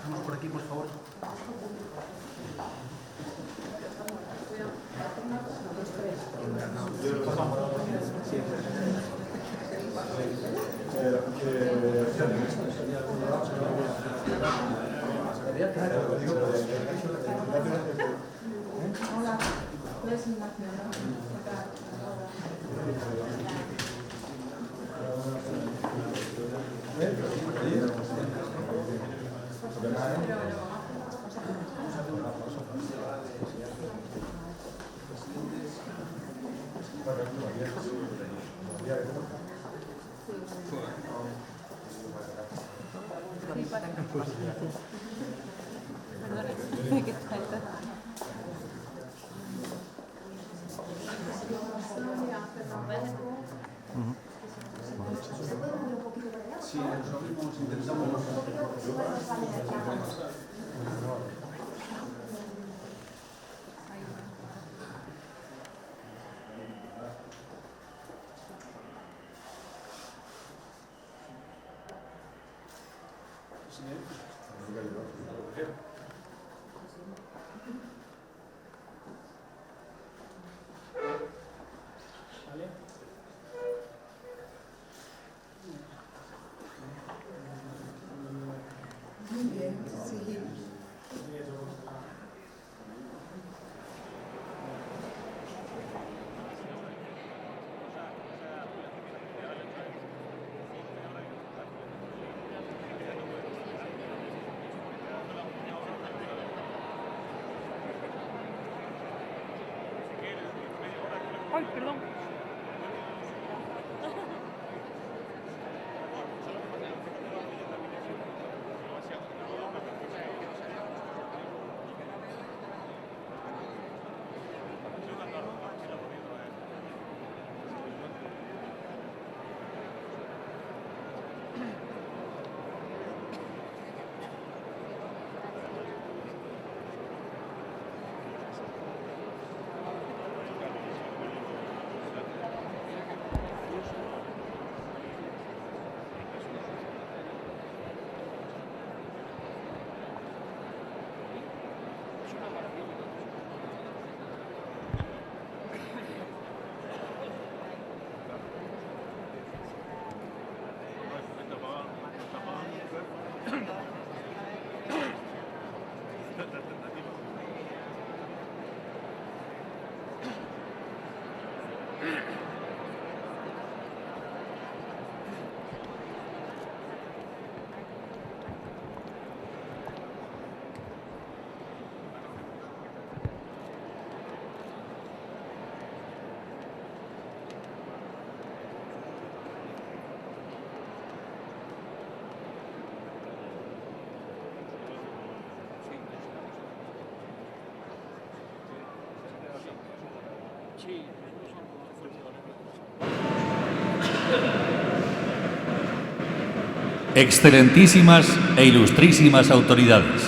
Vamos por aquí, por favor. Hola, puedes Ignacio, Sí, nosotros intentamos. muy bien, sí. Ay, perdón. Excelentísimas e ilustrísimas autoridades,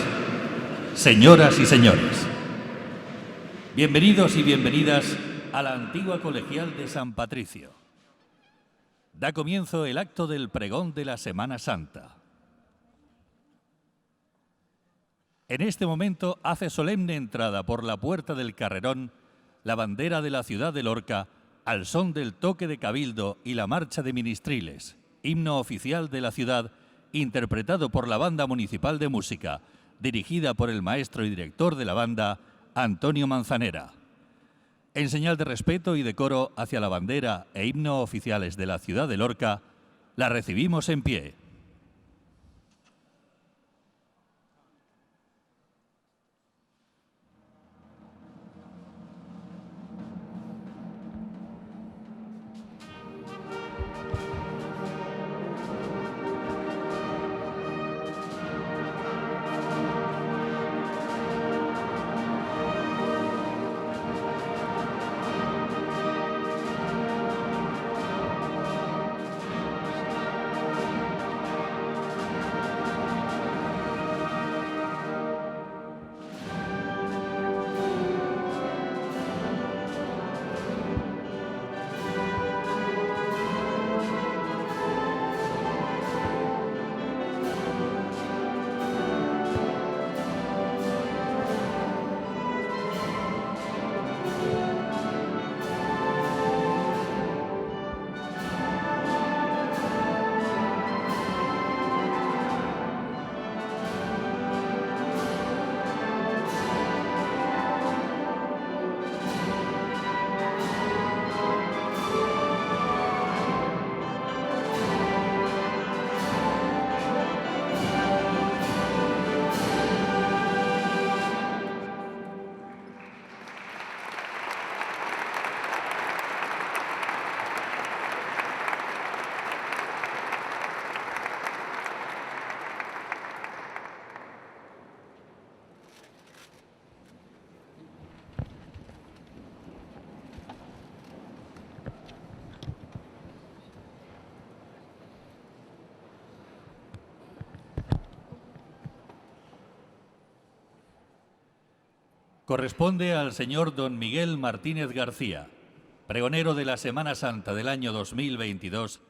señoras y señores, bienvenidos y bienvenidas a la antigua colegial de San Patricio. Da comienzo el acto del pregón de la Semana Santa. En este momento hace solemne entrada por la puerta del Carrerón la bandera de la ciudad de Lorca al son del toque de cabildo y la marcha de ministriles, himno oficial de la ciudad, interpretado por la Banda Municipal de Música, dirigida por el maestro y director de la banda, Antonio Manzanera. En señal de respeto y decoro hacia la bandera e himno oficiales de la ciudad de Lorca, la recibimos en pie. corresponde al señor don Miguel Martínez García, pregonero de la Semana Santa del año 2022,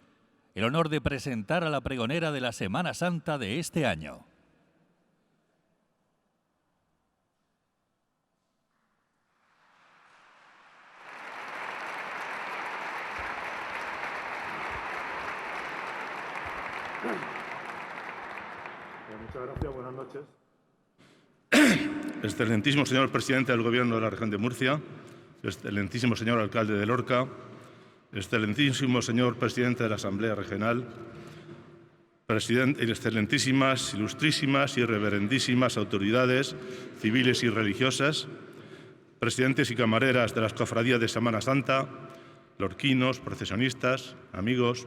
el honor de presentar a la pregonera de la Semana Santa de este año. Muchas gracias, buenas noches. Excelentísimo señor presidente del Gobierno de la Región de Murcia, excelentísimo señor alcalde de Lorca, excelentísimo señor presidente de la Asamblea Regional, excelentísimas, ilustrísimas y reverendísimas autoridades civiles y religiosas, presidentes y camareras de las cofradías de Semana Santa, lorquinos, procesionistas, amigos.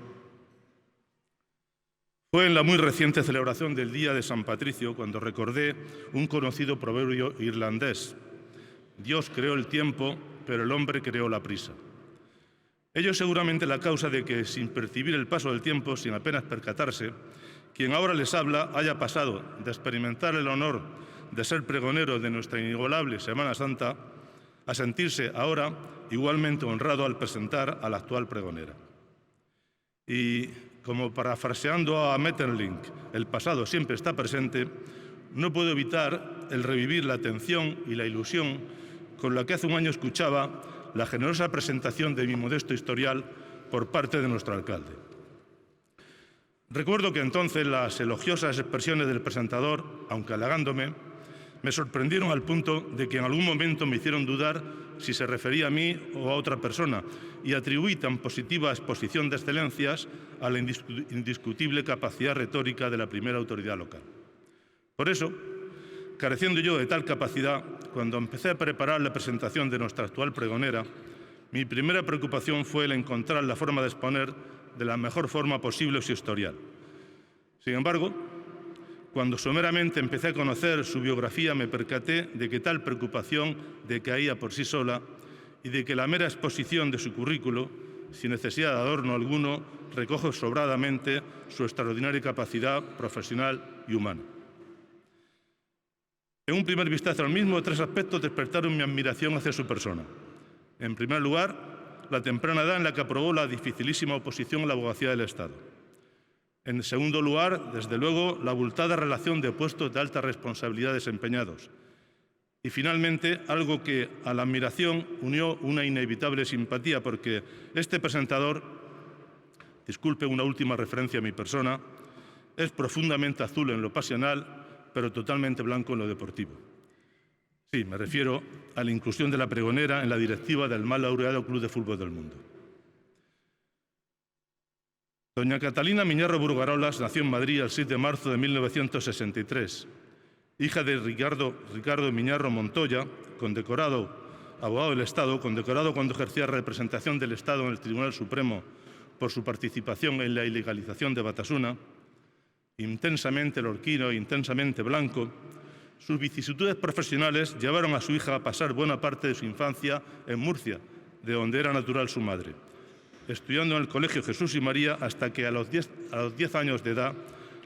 Fue en la muy reciente celebración del Día de San Patricio cuando recordé un conocido proverbio irlandés: Dios creó el tiempo, pero el hombre creó la prisa. Ello es seguramente la causa de que, sin percibir el paso del tiempo, sin apenas percatarse, quien ahora les habla haya pasado de experimentar el honor de ser pregonero de nuestra inigualable Semana Santa a sentirse ahora igualmente honrado al presentar a la actual pregonera. Y, como parafraseando a Metterlink, el pasado siempre está presente, no puedo evitar el revivir la atención y la ilusión con la que hace un año escuchaba la generosa presentación de mi modesto historial por parte de nuestro alcalde. Recuerdo que entonces las elogiosas expresiones del presentador, aunque halagándome, me sorprendieron al punto de que en algún momento me hicieron dudar si se refería a mí o a otra persona, y atribuí tan positiva exposición de excelencias a la indiscutible capacidad retórica de la primera autoridad local. Por eso, careciendo yo de tal capacidad, cuando empecé a preparar la presentación de nuestra actual pregonera, mi primera preocupación fue el encontrar la forma de exponer de la mejor forma posible su historial. Sin embargo, cuando someramente empecé a conocer su biografía, me percaté de que tal preocupación decaía por sí sola y de que la mera exposición de su currículo, sin necesidad de adorno alguno, recoge sobradamente su extraordinaria capacidad profesional y humana. En un primer vistazo al mismo, tres aspectos despertaron mi admiración hacia su persona. En primer lugar, la temprana edad en la que aprobó la dificilísima oposición a la abogacía del Estado. En segundo lugar, desde luego, la abultada relación de puestos de alta responsabilidad desempeñados. Y finalmente, algo que a la admiración unió una inevitable simpatía, porque este presentador, disculpe una última referencia a mi persona, es profundamente azul en lo pasional, pero totalmente blanco en lo deportivo. Sí, me refiero a la inclusión de la pregonera en la directiva del mal laureado Club de Fútbol del Mundo. Doña Catalina Miñarro Burgarolas nació en Madrid el 6 de marzo de 1963, hija de Ricardo Miñarro Montoya, condecorado abogado del Estado, condecorado cuando ejercía representación del Estado en el Tribunal Supremo por su participación en la ilegalización de Batasuna, intensamente lorquino e intensamente blanco. Sus vicisitudes profesionales llevaron a su hija a pasar buena parte de su infancia en Murcia, de donde era natural su madre, estudiando en el Colegio Jesús y María hasta que a los 10 años de edad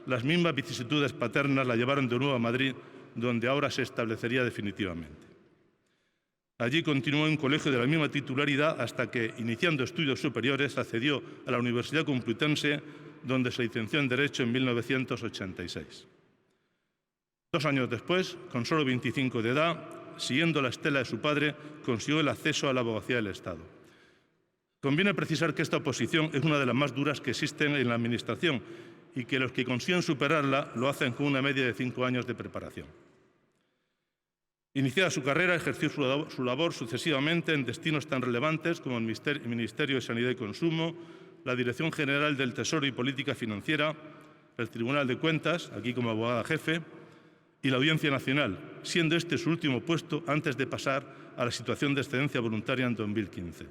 las mismas vicisitudes paternas la llevaron de nuevo a Madrid, donde ahora se establecería definitivamente. Allí continuó en un colegio de la misma titularidad hasta que, iniciando estudios superiores, accedió a la Universidad Complutense, donde se licenció en Derecho en 1986. 2 años después, con solo 25 de edad, siguiendo la estela de su padre, consiguió el acceso a la abogacía del Estado. Conviene precisar que esta oposición es una de las más duras que existen en la Administración y que los que consiguen superarla lo hacen con una media de 5 años de preparación. Iniciada su carrera, ejerció su labor sucesivamente en destinos tan relevantes como el Ministerio de Sanidad y Consumo, la Dirección General del Tesoro y Política Financiera, el Tribunal de Cuentas, aquí como abogada jefe, y la Audiencia Nacional, siendo este su último puesto antes de pasar a la situación de excedencia voluntaria en 2015.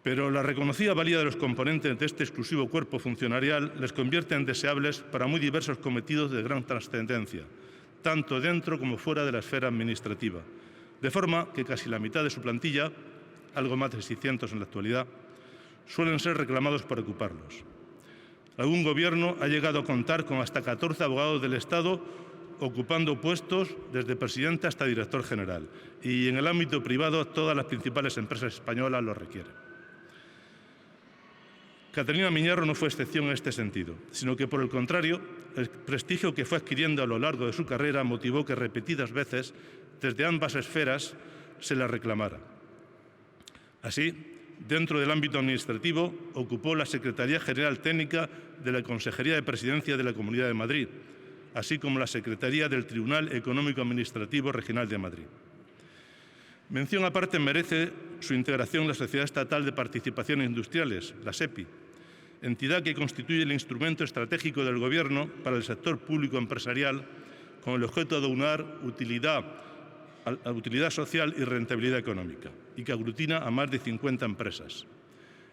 Pero la reconocida valía de los componentes de este exclusivo cuerpo funcionarial les convierte en deseables para muy diversos cometidos de gran trascendencia, tanto dentro como fuera de la esfera administrativa, de forma que casi la mitad de su plantilla, algo más de 600 en la actualidad, suelen ser reclamados para ocuparlos. Algún gobierno ha llegado a contar con hasta 14 abogados del Estado ocupando puestos desde presidente hasta director general. Y en el ámbito privado, todas las principales empresas españolas lo requieren. Catalina Miñarro no fue excepción en este sentido, sino que, por el contrario, el prestigio que fue adquiriendo a lo largo de su carrera motivó que repetidas veces, desde ambas esferas, se la reclamara. Así, dentro del ámbito administrativo, ocupó la Secretaría General Técnica de la Consejería de Presidencia de la Comunidad de Madrid, así como la Secretaría del Tribunal Económico Administrativo Regional de Madrid. Mención aparte merece su integración en la Sociedad Estatal de Participaciones Industriales, la SEPI, entidad que constituye el instrumento estratégico del Gobierno para el sector público empresarial con el objeto de aunar utilidad social y rentabilidad económica, y que aglutina a más de 50 empresas.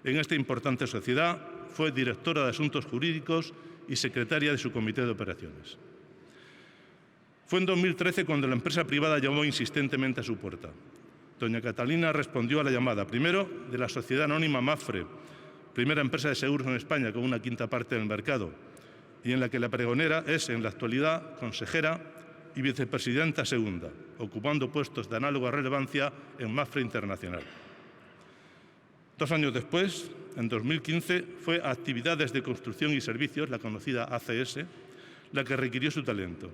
En esta importante sociedad fue directora de Asuntos Jurídicos y secretaria de su comité de operaciones. Fue en 2013 cuando la empresa privada llamó insistentemente a su puerta. Doña Catalina respondió a la llamada, primero de la sociedad anónima Mapfre, primera empresa de seguros en España con una quinta parte del mercado, y en la que la pregonera es, en la actualidad, consejera y vicepresidenta segunda, ocupando puestos de análoga relevancia en Mapfre Internacional. 2 años después, en 2015, fue Actividades de Construcción y Servicios, la conocida ACS, la que requirió su talento.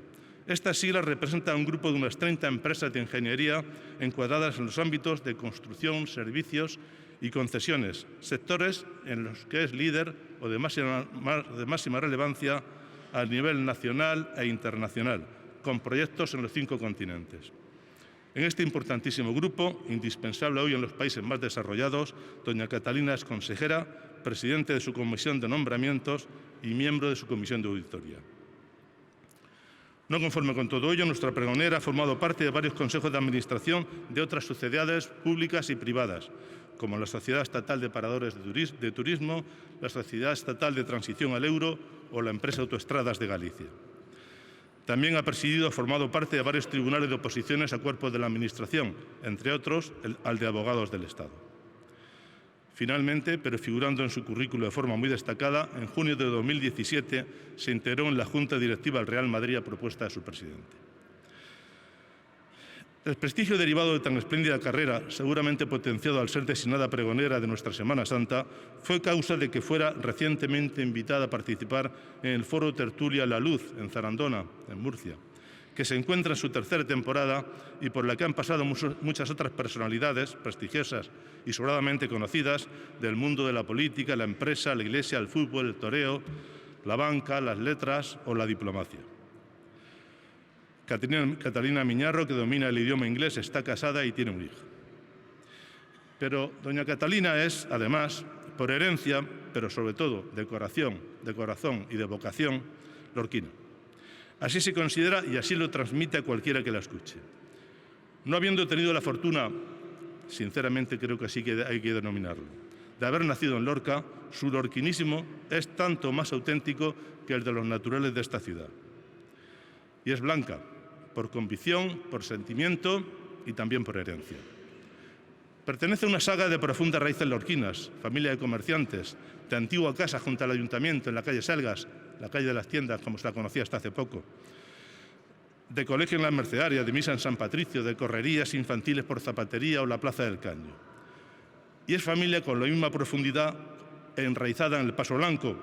Estas siglas representan un grupo de unas 30 empresas de ingeniería encuadradas en los ámbitos de construcción, servicios y concesiones, sectores en los que es líder o de máxima relevancia a nivel nacional e internacional, con proyectos en los 5 continentes. En este importantísimo grupo, indispensable hoy en los países más desarrollados, doña Catalina es consejera, presidente de su comisión de nombramientos y miembro de su comisión de auditoría. No conforme con todo ello, nuestra pregonera ha formado parte de varios consejos de administración de otras sociedades públicas y privadas, como la Sociedad Estatal de Paradores de Turismo, la Sociedad Estatal de Transición al Euro o la empresa Autoestradas de Galicia. También ha presidido o formado parte de varios tribunales de oposiciones a cuerpos de la Administración, entre otros al de Abogados del Estado. Finalmente, pero figurando en su currículo de forma muy destacada, en junio de 2017 se integró en la Junta Directiva del Real Madrid a propuesta de su presidente. El prestigio derivado de tan espléndida carrera, seguramente potenciado al ser designada pregonera de nuestra Semana Santa, fue causa de que fuera recientemente invitada a participar en el foro Tertulia La Luz, en Zarandona, en Murcia, que se encuentra en su 3ª temporada y por la que han pasado muchas otras personalidades prestigiosas y sobradamente conocidas del mundo de la política, la empresa, la iglesia, el fútbol, el toreo, la banca, las letras o la diplomacia. Catalina Miñarro, que domina el idioma inglés, está casada y tiene un hijo. Pero doña Catalina es, además, por herencia, pero sobre todo de corazón y de vocación, lorquina. Así se considera y así lo transmite a cualquiera que la escuche. No habiendo tenido la fortuna, sinceramente creo que así hay que denominarlo, de haber nacido en Lorca, su lorquinismo es tanto más auténtico que el de los naturales de esta ciudad. Y es blanca, por convicción, por sentimiento y también por herencia. Pertenece a una saga de profundas raíces lorquinas, familia de comerciantes, de antigua casa junto al ayuntamiento en la calle Selgas, la calle de las tiendas, como se la conocía hasta hace poco, de colegio en la Mercedaria, de misa en San Patricio, de correrías infantiles por Zapatería o la Plaza del Caño. Y es familia con la misma profundidad enraizada en el Paso Blanco,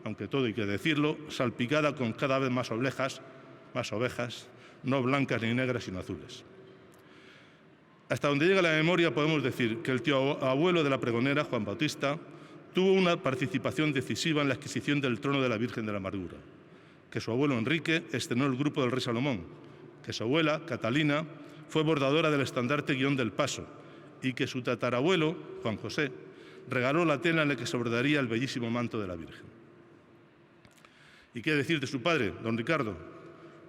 aunque todo hay que decirlo, salpicada con cada vez más ovejas, no blancas ni negras, sino azules. Hasta donde llega la memoria podemos decir que el tío abuelo de la pregonera, Juan Bautista, tuvo una participación decisiva en la adquisición del trono de la Virgen de la Amargura, que su abuelo Enrique estrenó el grupo del rey Salomón, que su abuela, Catalina, fue bordadora del estandarte Guión del Paso y que su tatarabuelo, Juan José, regaló la tela en la que se bordaría el bellísimo manto de la Virgen. ¿Y qué decir de su padre, don Ricardo?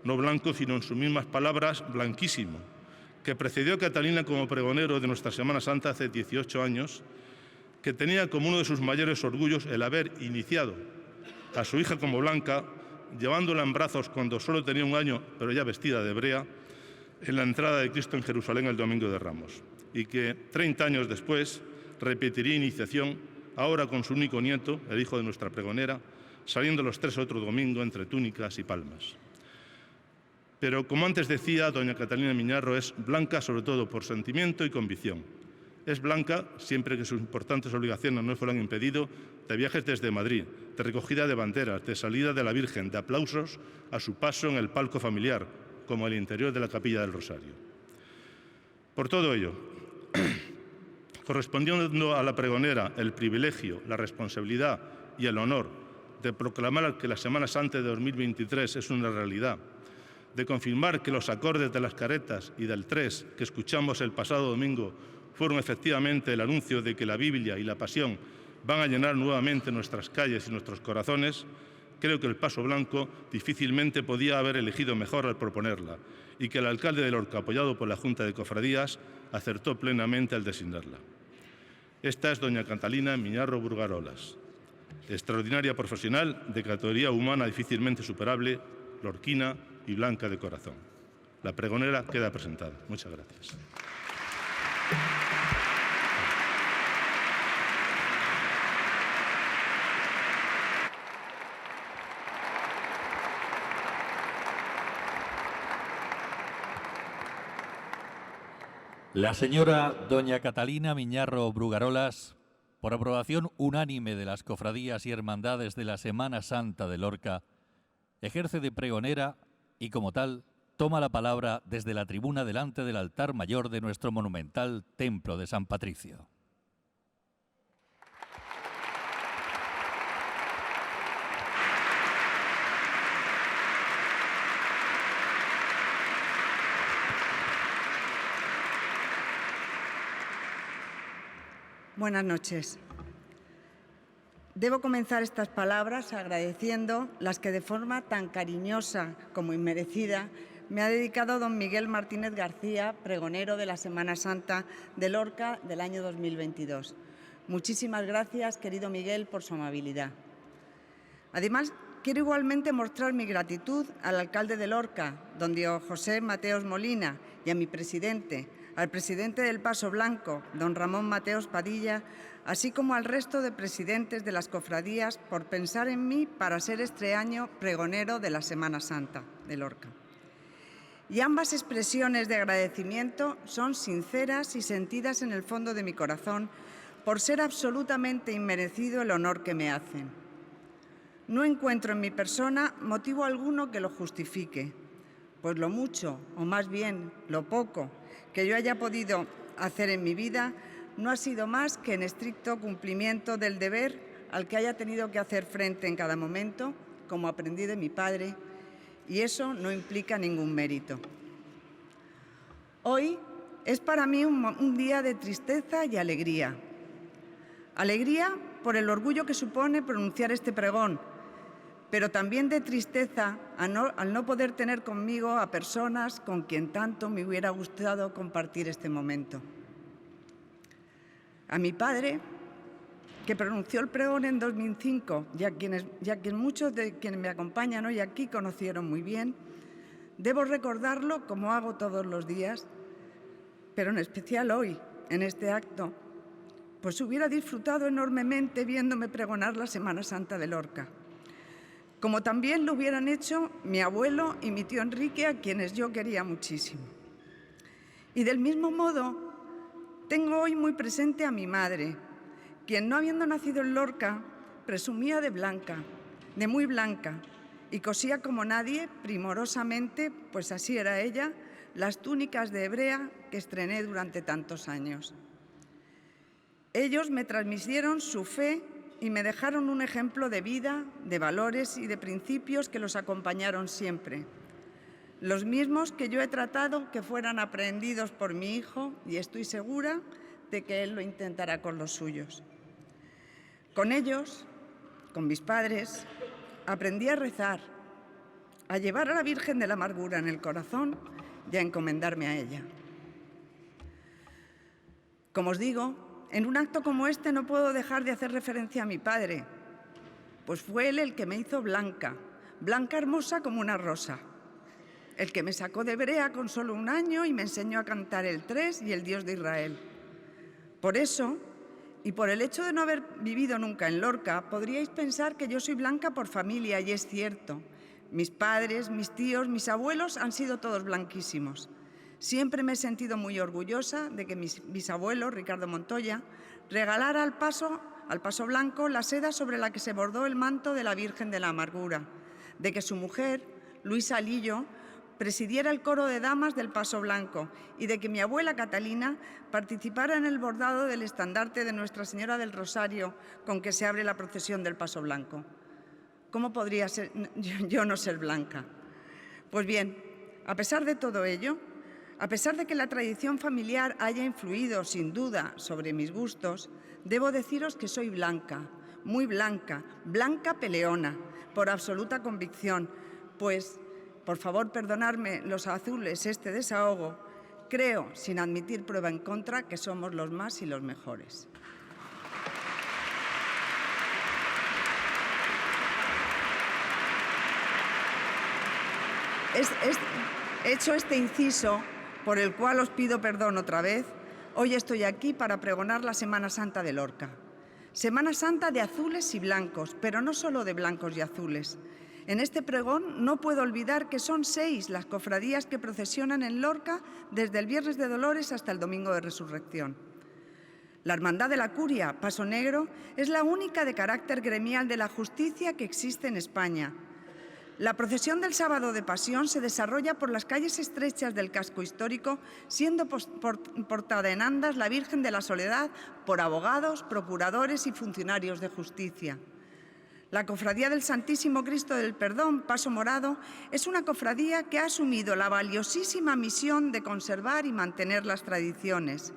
No blanco, sino en sus mismas palabras, blanquísimo, que precedió a Catalina como pregonero de nuestra Semana Santa hace 18 años, que tenía como uno de sus mayores orgullos el haber iniciado a su hija como blanca, llevándola en brazos cuando solo tenía 1 año, pero ya vestida de hebrea, en la entrada de Cristo en Jerusalén el Domingo de Ramos, y que 30 años después repetiría iniciación, ahora con su único nieto, el hijo de nuestra pregonera, saliendo los 3 otro domingo entre túnicas y palmas. Pero, como antes decía, doña Catalina Miñarro es blanca sobre todo por sentimiento y convicción. Es blanca, siempre que sus importantes obligaciones no fueran impedido, de viajes desde Madrid, de recogida de banderas, de salida de la Virgen, de aplausos a su paso en el palco familiar, como el interior de la Capilla del Rosario. Por todo ello, correspondiendo a la pregonera el privilegio, la responsabilidad y el honor de proclamar que la Semana Santa de 2023 es una realidad, de confirmar que los acordes de las caretas y del tres que escuchamos el pasado domingo fueron efectivamente el anuncio de que la Biblia y la Pasión van a llenar nuevamente nuestras calles y nuestros corazones, creo que el Paso Blanco difícilmente podía haber elegido mejor al proponerla y que el alcalde de Lorca, apoyado por la Junta de Cofradías, acertó plenamente al designarla. Esta es doña Catalina Miñarro Brugarolas, extraordinaria profesional de categoría humana difícilmente superable, lorquina y blanca de corazón. La pregonera queda presentada. Muchas gracias. La señora doña Catalina Miñarro Brugarolas, por aprobación unánime de las cofradías y hermandades de la Semana Santa de Lorca, ejerce de pregonera y, como tal, toma la palabra desde la tribuna delante del altar mayor de nuestro monumental Templo de San Patricio. Buenas noches. Debo comenzar estas palabras agradeciendo las que de forma tan cariñosa como inmerecida me ha dedicado don Miguel Martínez García, pregonero de la Semana Santa de Lorca del año 2022. Muchísimas gracias, querido Miguel, por su amabilidad. Además, quiero igualmente mostrar mi gratitud al alcalde de Lorca, don Diego José Mateos Molina, y a mi presidente, al presidente del Paso Blanco, don Ramón Mateos Padilla, así como al resto de presidentes de las cofradías por pensar en mí para ser este año pregonero de la Semana Santa de Lorca. Y ambas expresiones de agradecimiento son sinceras y sentidas en el fondo de mi corazón por ser absolutamente inmerecido el honor que me hacen. No encuentro en mi persona motivo alguno que lo justifique, pues lo mucho, o más bien lo poco, que yo haya podido hacer en mi vida no ha sido más que en estricto cumplimiento del deber al que haya tenido que hacer frente en cada momento, como aprendí de mi padre, y eso no implica ningún mérito. Hoy es para mí un día de tristeza y alegría. Alegría por el orgullo que supone pronunciar este pregón, pero también de tristeza al no poder tener conmigo a personas con quien tanto me hubiera gustado compartir este momento. A mi padre, que pronunció el pregón en 2005, ya que muchos de quienes me acompañan hoy aquí conocieron muy bien, debo recordarlo como hago todos los días, pero en especial hoy, en este acto, pues hubiera disfrutado enormemente viéndome pregonar la Semana Santa de Lorca, como también lo hubieran hecho mi abuelo y mi tío Enrique, a quienes yo quería muchísimo. Y del mismo modo, tengo hoy muy presente a mi madre, quien, no habiendo nacido en Lorca, presumía de blanca, de muy blanca, y cosía como nadie, primorosamente, pues así era ella, las túnicas de hebrea que estrené durante tantos años. Ellos me transmitieron su fe y me dejaron un ejemplo de vida, de valores y de principios que los acompañaron siempre. Los mismos que yo he tratado que fueran aprehendidos por mi hijo, y estoy segura de que él lo intentará con los suyos. Con ellos, con mis padres, aprendí a rezar, a llevar a la Virgen de la Amargura en el corazón y a encomendarme a ella. Como os digo, en un acto como este no puedo dejar de hacer referencia a mi padre, pues fue él el que me hizo blanca, blanca hermosa como una rosa, el que me sacó de Hebrea con solo 1 año y me enseñó a cantar el Tres y el Dios de Israel. Por eso, y por el hecho de no haber vivido nunca en Lorca, podríais pensar que yo soy blanca por familia, y es cierto, Mis padres, mis tíos, mis abuelos han sido todos blanquísimos. Siempre me he sentido muy orgullosa de que mi bisabuelo, Ricardo Montoya, regalara al Paso Blanco la seda sobre la que se bordó el manto de la Virgen de la Amargura, de que su mujer, Luisa Lillo, presidiera el coro de damas del Paso Blanco y de que mi abuela Catalina participara en el bordado del estandarte de Nuestra Señora del Rosario con que se abre la procesión del Paso Blanco. ¿Cómo podría yo no ser blanca? Pues bien, a pesar de todo ello, a pesar de que la tradición familiar haya influido, sin duda, sobre mis gustos, debo deciros que soy blanca, muy blanca, blanca peleona, por absoluta convicción, pues, por favor, perdonadme los azules este desahogo, creo, sin admitir prueba en contra, que somos los más y los mejores. Hecho este inciso, por el cual os pido perdón otra vez, hoy estoy aquí para pregonar la Semana Santa de Lorca. Semana Santa de azules y blancos, pero no solo de blancos y azules. En este pregón no puedo olvidar que son 6 las cofradías que procesionan en Lorca desde el Viernes de Dolores hasta el Domingo de Resurrección. La Hermandad de la Curia, Paso Negro, es la única de carácter gremial de la justicia que existe en España. La procesión del Sábado de Pasión se desarrolla por las calles estrechas del casco histórico, siendo portada en andas la Virgen de la Soledad por abogados, procuradores y funcionarios de justicia. La Cofradía del Santísimo Cristo del Perdón, Paso Morado, es una cofradía que ha asumido la valiosísima misión de conservar y mantener las tradiciones.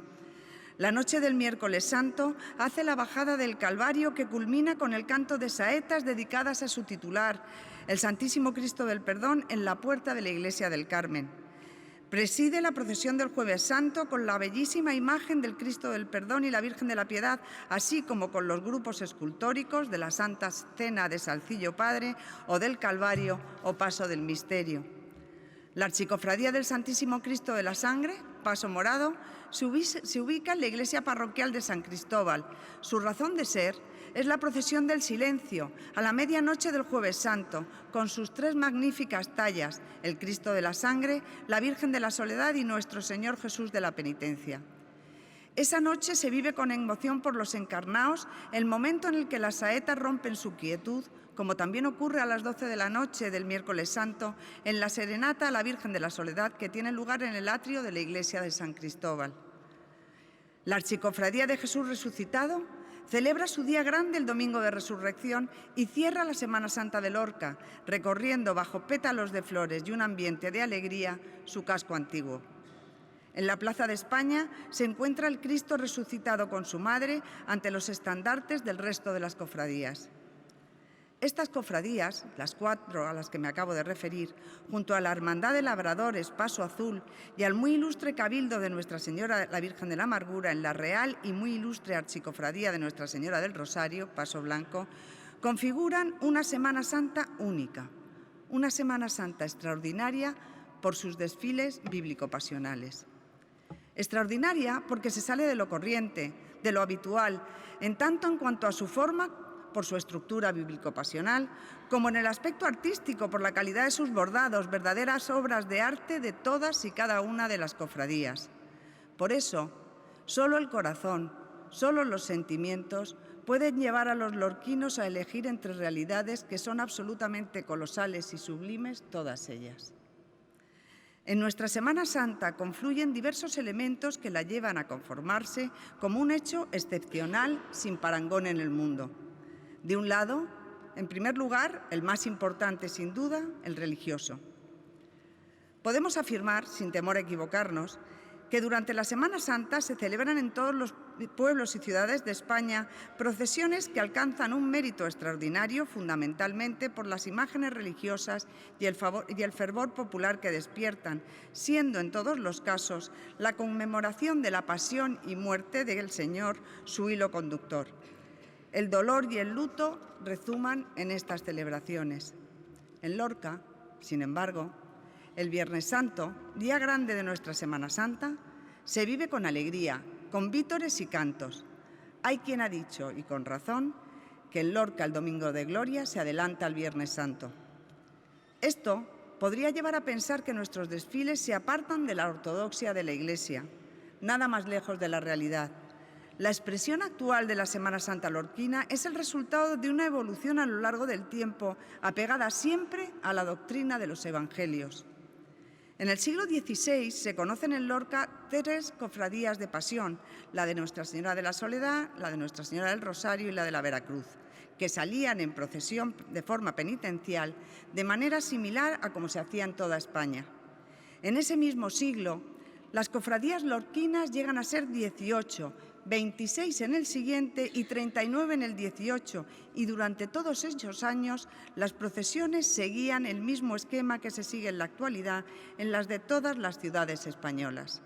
La noche del Miércoles Santo hace la bajada del Calvario que culmina con el canto de saetas dedicadas a su titular, el Santísimo Cristo del Perdón, en la puerta de la Iglesia del Carmen. Preside la procesión del Jueves Santo con la bellísima imagen del Cristo del Perdón y la Virgen de la Piedad, así como con los grupos escultóricos de la Santa Cena de Salcillo Padre o del Calvario o Paso del Misterio. La Archicofradía del Santísimo Cristo de la Sangre, Paso Morado, se ubica en la iglesia parroquial de San Cristóbal. Su razón de ser es la procesión del silencio, a la medianoche del Jueves Santo, con sus 3 magníficas tallas, el Cristo de la Sangre, la Virgen de la Soledad y Nuestro Señor Jesús de la Penitencia. Esa noche se vive con emoción por los encarnaos, el momento en el que las saetas rompen su quietud, como también ocurre a las 12 de la noche del Miércoles Santo, en la serenata a la Virgen de la Soledad, que tiene lugar en el atrio de la iglesia de San Cristóbal. La Archicofradía de Jesús Resucitado celebra su día grande el Domingo de Resurrección y cierra la Semana Santa de Lorca, recorriendo bajo pétalos de flores y un ambiente de alegría su casco antiguo. En la Plaza de España se encuentra el Cristo resucitado con su madre ante los estandartes del resto de las cofradías. Estas cofradías, las 4 a las que me acabo de referir, junto a la Hermandad de Labradores, Paso Azul, y al muy ilustre Cabildo de Nuestra Señora la Virgen de la Amargura en la Real y muy ilustre Archicofradía de Nuestra Señora del Rosario, Paso Blanco, configuran una Semana Santa única, una Semana Santa extraordinaria por sus desfiles bíblico-pasionales. Extraordinaria porque se sale de lo corriente, de lo habitual, en tanto en cuanto a su forma, por su estructura bíblico-pasional, como en el aspecto artístico, por la calidad de sus bordados, verdaderas obras de arte de todas y cada una de las cofradías. Por eso, solo el corazón, solo los sentimientos pueden llevar a los lorquinos a elegir entre realidades que son absolutamente colosales y sublimes, todas ellas. En nuestra Semana Santa confluyen diversos elementos que la llevan a conformarse como un hecho excepcional sin parangón en el mundo. De un lado, en primer lugar, el más importante sin duda, el religioso. Podemos afirmar, sin temor a equivocarnos, que durante la Semana Santa se celebran en todos los pueblos y ciudades de España procesiones que alcanzan un mérito extraordinario fundamentalmente por las imágenes religiosas y el fervor popular que despiertan, siendo en todos los casos la conmemoración de la pasión y muerte del Señor su hilo conductor. El dolor y el luto rezuman en estas celebraciones. En Lorca, sin embargo, el Viernes Santo, día grande de nuestra Semana Santa, se vive con alegría, con vítores y cantos. Hay quien ha dicho, y con razón, que en Lorca el Domingo de Gloria se adelanta al Viernes Santo. Esto podría llevar a pensar que nuestros desfiles se apartan de la ortodoxia de la Iglesia, nada más lejos de la realidad. La expresión actual de la Semana Santa lorquina es el resultado de una evolución a lo largo del tiempo, apegada siempre a la doctrina de los Evangelios. En el siglo XVI se conocen en Lorca 3 cofradías de pasión, la de Nuestra Señora de la Soledad, la de Nuestra Señora del Rosario y la de la Veracruz, que salían en procesión de forma penitencial, de manera similar a como se hacía en toda España. En ese mismo siglo, las cofradías lorquinas llegan a ser 18, 26 en el siguiente y 39 en el 18, y durante todos esos años las procesiones seguían el mismo esquema que se sigue en la actualidad en las de todas las ciudades españolas.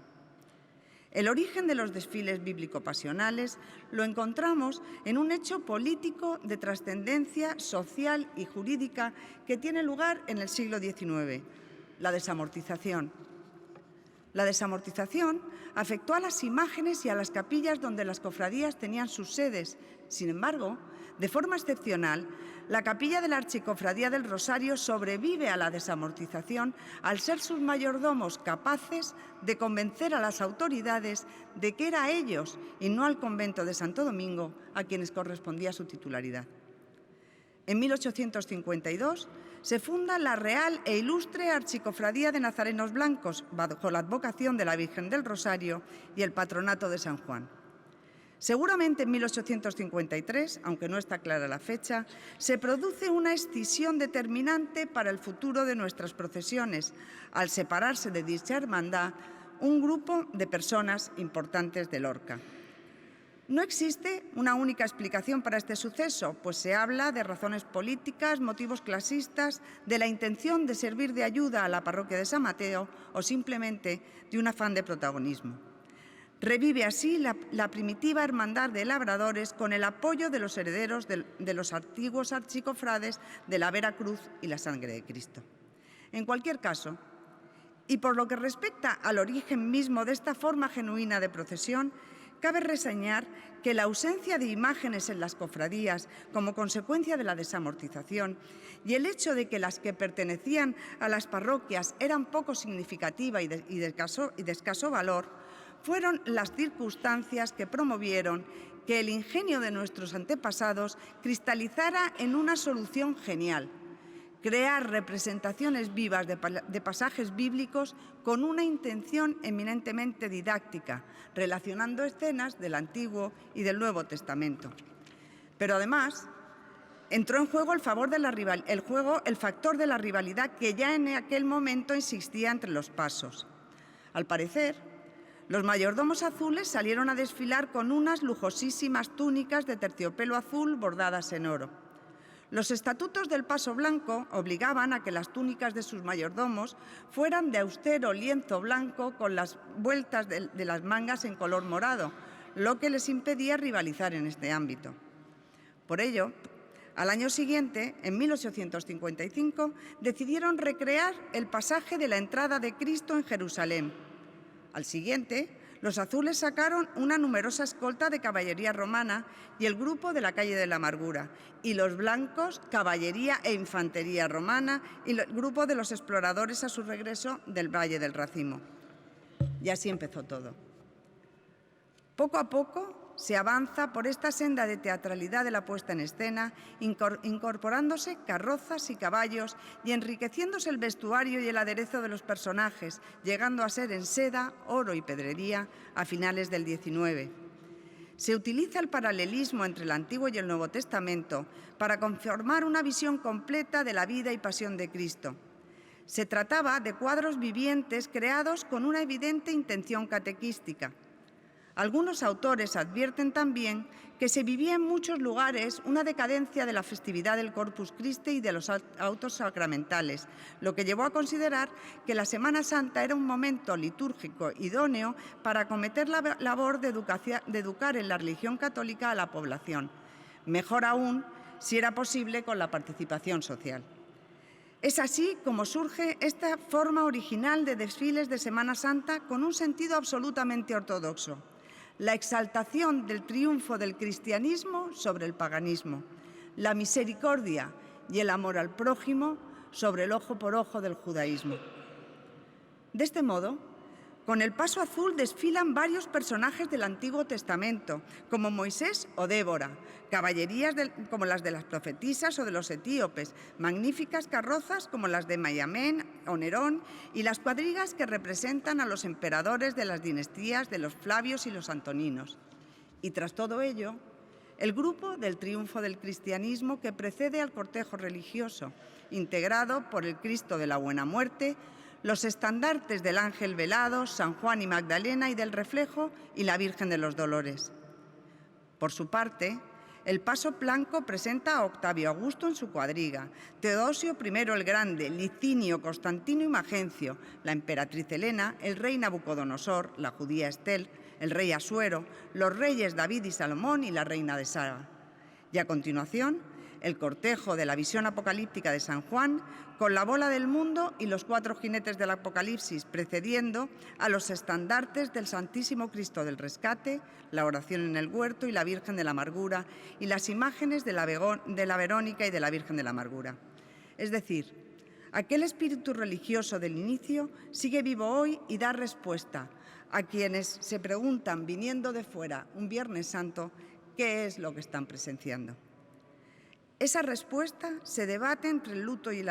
El origen de los desfiles bíblico-pasionales lo encontramos en un hecho político de trascendencia social y jurídica que tiene lugar en el siglo XIX, la desamortización. La desamortización afectó a las imágenes y a las capillas donde las cofradías tenían sus sedes. Sin embargo, de forma excepcional, la capilla de la Archicofradía del Rosario sobrevive a la desamortización al ser sus mayordomos capaces de convencer a las autoridades de que era a ellos y no al convento de Santo Domingo a quienes correspondía su titularidad. En 1852 se funda la Real e Ilustre Archicofradía de Nazarenos Blancos, bajo la advocación de la Virgen del Rosario y el patronato de San Juan. Seguramente en 1853, aunque no está clara la fecha, se produce una escisión determinante para el futuro de nuestras procesiones, al separarse de dicha hermandad un grupo de personas importantes de Lorca. No existe una única explicación para este suceso, pues se habla de razones políticas, motivos clasistas, de la intención de servir de ayuda a la parroquia de San Mateo o simplemente de un afán de protagonismo. Revive así la primitiva hermandad de labradores con el apoyo de los herederos de los antiguos archicofrades de la Veracruz y la Sangre de Cristo. En cualquier caso, y por lo que respecta al origen mismo de esta forma genuina de procesión, cabe reseñar que la ausencia de imágenes en las cofradías como consecuencia de la desamortización y el hecho de que las que pertenecían a las parroquias eran poco significativas y de escaso valor, fueron las circunstancias que promovieron que el ingenio de nuestros antepasados cristalizara en una solución genial: crear representaciones vivas de pasajes bíblicos con una intención eminentemente didáctica, relacionando escenas del Antiguo y del Nuevo Testamento. Pero además, entró en juego el factor de la rivalidad que ya en aquel momento existía entre los pasos. Al parecer, los mayordomos azules salieron a desfilar con unas lujosísimas túnicas de terciopelo azul bordadas en oro. Los estatutos del Paso Blanco obligaban a que las túnicas de sus mayordomos fueran de austero lienzo blanco con las vueltas de las mangas en color morado, lo que les impedía rivalizar en este ámbito. Por ello, al año siguiente, en 1855, decidieron recrear el pasaje de la entrada de Cristo en Jerusalén. Al siguiente, los azules sacaron una numerosa escolta de caballería romana y el grupo de la calle de la Amargura, y los blancos, caballería e infantería romana, y el grupo de los exploradores a su regreso del Valle del Racimo. Y así empezó todo. Poco a poco se avanza por esta senda de teatralidad de la puesta en escena, incorporándose carrozas y caballos y enriqueciéndose el vestuario y el aderezo de los personajes, llegando a ser en seda, oro y pedrería a finales del XIX. Se utiliza el paralelismo entre el Antiguo y el Nuevo Testamento para conformar una visión completa de la vida y pasión de Cristo. Se trataba de cuadros vivientes creados con una evidente intención catequística. Algunos autores advierten también que se vivía en muchos lugares una decadencia de la festividad del Corpus Christi y de los autos sacramentales, lo que llevó a considerar que la Semana Santa era un momento litúrgico idóneo para acometer la labor de educar en la religión católica a la población, mejor aún si era posible con la participación social. Es así como surge esta forma original de desfiles de Semana Santa con un sentido absolutamente ortodoxo: la exaltación del triunfo del cristianismo sobre el paganismo, la misericordia y el amor al prójimo sobre el ojo por ojo del judaísmo. De este modo, con el paso azul desfilan varios personajes del Antiguo Testamento, como Moisés o Débora, caballerías como las de las profetisas o de los etíopes, magníficas carrozas como las de Mayamén o Nerón y las cuadrigas que representan a los emperadores de las dinastías de los Flavios y los Antoninos. Y tras todo ello, el grupo del triunfo del cristianismo que precede al cortejo religioso, integrado por el Cristo de la Buena Muerte, los estandartes del Ángel Velado, San Juan y Magdalena y del Reflejo y la Virgen de los Dolores. Por su parte, el paso blanco presenta a Octavio Augusto en su cuadriga, Teodosio I el Grande, Licinio, Constantino y Magencio, la emperatriz Helena, el rey Nabucodonosor, la judía Estel, el rey Asuero, los reyes David y Salomón y la reina de Saba. Y a continuación, el cortejo de la visión apocalíptica de San Juan, con la bola del mundo y los 4 jinetes del Apocalipsis, precediendo a los estandartes del Santísimo Cristo del Rescate, la oración en el huerto y la Virgen de la Amargura, y las imágenes de la Verónica y de la Virgen de la Amargura. Es decir, aquel espíritu religioso del inicio sigue vivo hoy y da respuesta a quienes se preguntan, viniendo de fuera un Viernes Santo, qué es lo que están presenciando. Esa respuesta que se debate entre el luto y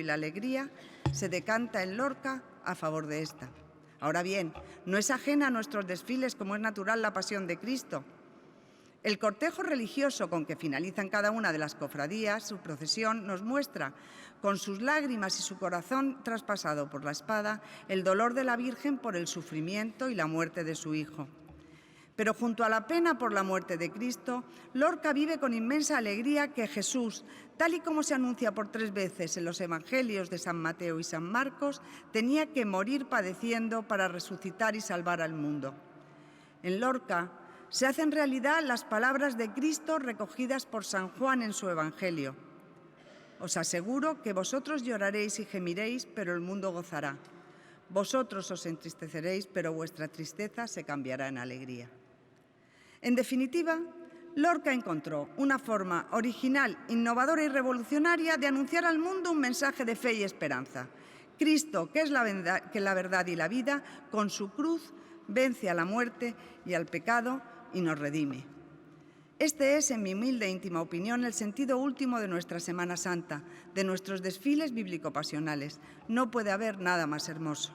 la alegría, se decanta en Lorca a favor de esta. Ahora bien, no es ajena a nuestros desfiles como es natural la Pasión de Cristo. El cortejo religioso con que finalizan cada una de las cofradías, su procesión, nos muestra, con sus lágrimas y su corazón traspasado por la espada, el dolor de la Virgen por el sufrimiento y la muerte de su Hijo. Pero junto a la pena por la muerte de Cristo, Lorca vive con inmensa alegría que Jesús, tal y como se anuncia por 3 veces en los Evangelios de San Mateo y San Marcos, tenía que morir padeciendo para resucitar y salvar al mundo. En Lorca se hacen realidad las palabras de Cristo recogidas por San Juan en su Evangelio. Os aseguro que vosotros lloraréis y gemiréis, pero el mundo gozará. Vosotros os entristeceréis, pero vuestra tristeza se cambiará en alegría. En definitiva, Lorca encontró una forma original, innovadora y revolucionaria de anunciar al mundo un mensaje de fe y esperanza. Cristo, que es la verdad y la vida, con su cruz vence a la muerte y al pecado y nos redime. Este es, en mi humilde e íntima opinión, el sentido último de nuestra Semana Santa, de nuestros desfiles bíblico-pasionales. No puede haber nada más hermoso.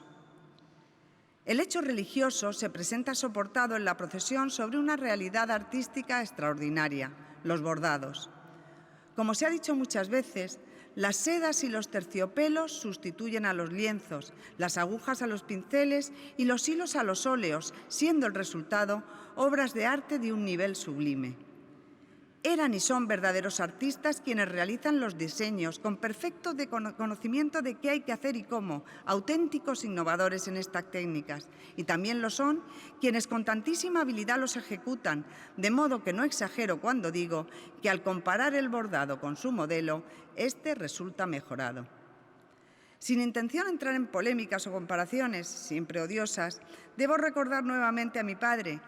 El hecho religioso se presenta soportado en la procesión sobre una realidad artística extraordinaria, los bordados. Como se ha dicho muchas veces, las sedas y los terciopelos sustituyen a los lienzos, las agujas a los pinceles y los hilos a los óleos, siendo el resultado obras de arte de un nivel sublime. Eran y son verdaderos artistas quienes realizan los diseños con perfecto conocimiento de qué hay que hacer y cómo, auténticos innovadores en estas técnicas. Y también lo son quienes con tantísima habilidad los ejecutan, de modo que no exagero cuando digo que al comparar el bordado con su modelo, este resulta mejorado. Sin intención de entrar en polémicas o comparaciones, siempre odiosas, debo recordar nuevamente a mi padre,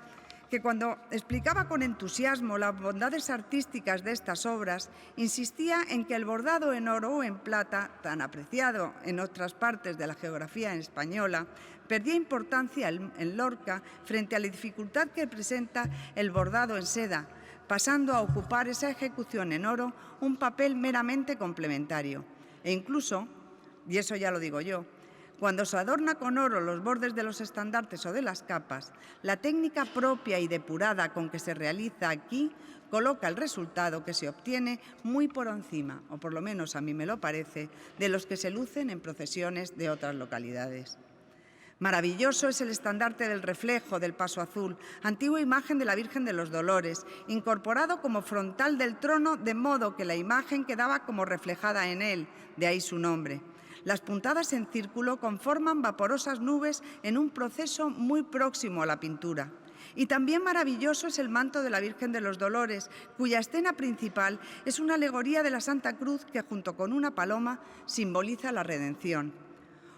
que cuando explicaba con entusiasmo las bondades artísticas de estas obras, insistía en que el bordado en oro o en plata, tan apreciado en otras partes de la geografía española, perdía importancia en Lorca frente a la dificultad que presenta el bordado en seda, pasando a ocupar esa ejecución en oro un papel meramente complementario. E incluso, y eso ya lo digo yo, cuando se adorna con oro los bordes de los estandartes o de las capas, la técnica propia y depurada con que se realiza aquí coloca el resultado que se obtiene muy por encima, o por lo menos a mí me lo parece, de los que se lucen en procesiones de otras localidades. Maravilloso es el estandarte del Reflejo del Paso Azul, antigua imagen de la Virgen de los Dolores, incorporado como frontal del trono, de modo que la imagen quedaba como reflejada en él, de ahí su nombre. Las puntadas en círculo conforman vaporosas nubes en un proceso muy próximo a la pintura. Y también maravilloso es el manto de la Virgen de los Dolores, cuya escena principal es una alegoría de la Santa Cruz que, junto con una paloma, simboliza la redención.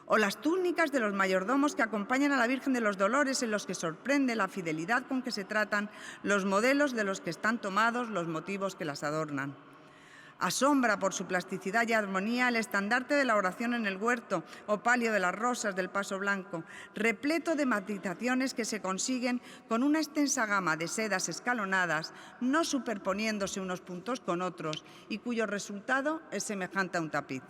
O las túnicas de los mayordomos que acompañan a la Virgen de los Dolores, en los que sorprende la fidelidad con que se tratan los modelos de los que están tomados los motivos que las adornan. Asombra por su plasticidad y armonía el estandarte de la oración en el huerto o palio de las rosas del Paso Blanco, repleto de matizaciones que se consiguen con una extensa gama de sedas escalonadas, no superponiéndose unos puntos con otros y cuyo resultado es semejante a un tapiz.